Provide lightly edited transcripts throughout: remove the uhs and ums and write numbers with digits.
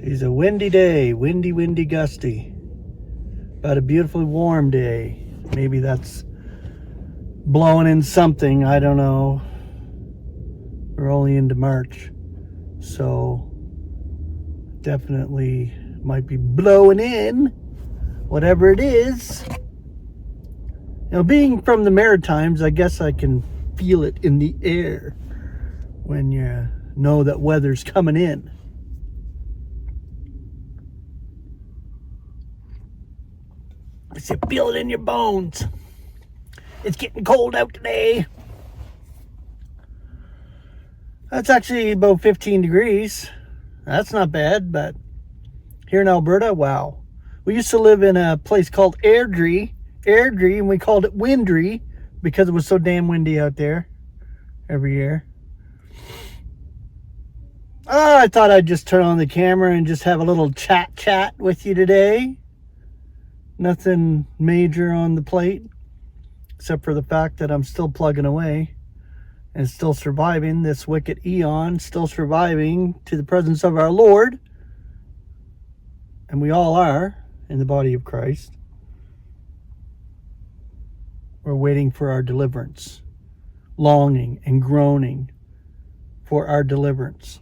It's a windy day, windy, gusty. But a beautifully warm day. Maybe that's blowing in something, I don't know. We're only into March, so definitely might be blowing in, whatever it is. You know, being from the Maritimes, I guess I can feel it in the air when you know that weather's coming in. You feel it in your bones. It's getting cold out today. That's actually about 15 degrees. That's not bad, but here in Alberta, wow. We used to live in a place called Airdrie, and we called it Windry because it was so damn windy out there every year. I thought I'd just turn on the camera and just have a little chat with you today. Nothing major on the plate, except for the fact that I'm still plugging away and still surviving this wicked eon, still surviving to the presence of our Lord. And we all are in the body of Christ. We're waiting for our deliverance, longing and groaning for our deliverance.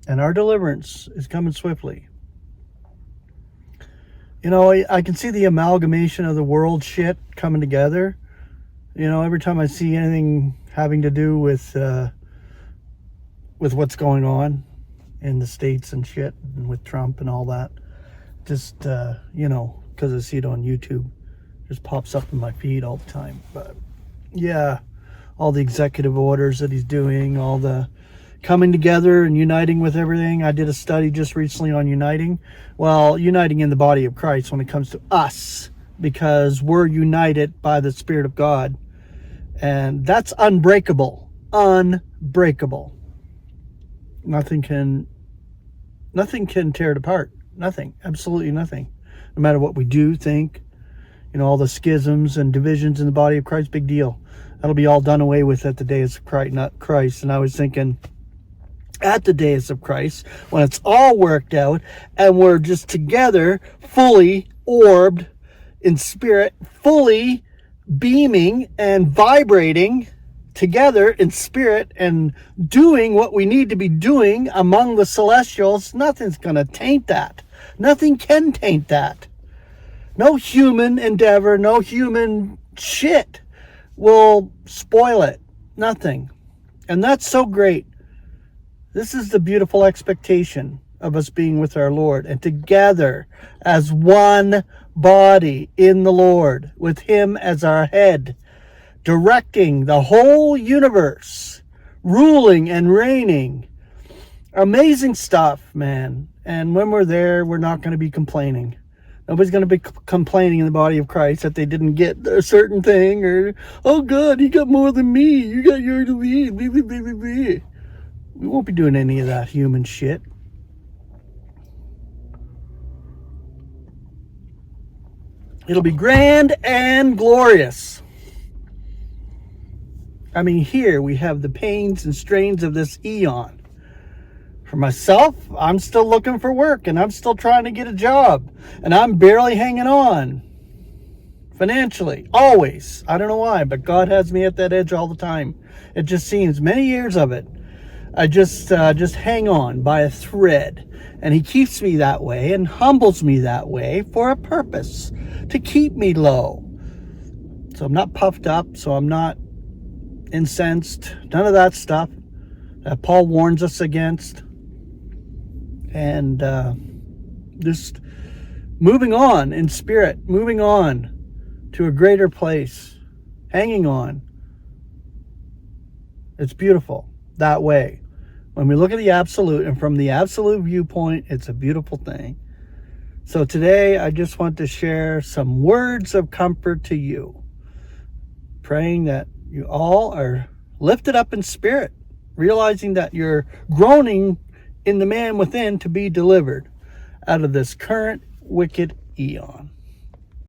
And our deliverance is coming swiftly. You know, I can see the amalgamation of the world shit coming together. You know, every time I see anything having to do with what's going on in the States and shit, and with Trump and all that, just, you know, because I see it on YouTube, just pops up in my feed all the time. But, yeah, all the executive orders that he's doing, all the coming together and uniting with everything. I did a study just recently on uniting. Well, uniting in the body of Christ when it comes to us, because we're united by the Spirit of God. And that's unbreakable. Unbreakable. Nothing can tear it apart. Nothing. Absolutely nothing. No matter what we do, think, you know, all the schisms and divisions in the body of Christ, big deal. That'll be all done away with at the days of Christ, not Christ. And I was thinking, at the days of Christ, when it's all worked out and we're just together, fully orbed in spirit, fully beaming and vibrating together in spirit and doing what we need to be doing among the celestials, nothing's going to taint that. Nothing can taint that. No human endeavor, no human shit will spoil it. Nothing. And that's so great. This is the beautiful expectation of us being with our Lord and together as one body in the Lord, with Him as our head, directing the whole universe, ruling and reigning. Amazing stuff, man. And when we're there, we're not going to be complaining. Nobody's going to be complaining in the body of Christ that they didn't get a certain thing, or, oh God, you got more than me. You got your lead. We won't be doing any of that human shit. It'll be grand and glorious. I mean, here we have the pains and strains of this eon. For myself, I'm still looking for work, and I'm still trying to get a job, and I'm barely hanging on financially, always. I don't know why, but God has me at that edge all the time. It just seems many years of it. I just hang on by a thread, and He keeps me that way and humbles me that way for a purpose, to keep me low. So I'm not puffed up, so I'm not incensed, none of that stuff that Paul warns us against. And just moving on in spirit, moving on to a greater place, hanging on. It's beautiful that way. When we look at the absolute, and from the absolute viewpoint, it's a beautiful thing. So today, I just want to share some words of comfort to you, praying that you all are lifted up in spirit, realizing that you're groaning in the man within to be delivered out of this current wicked eon.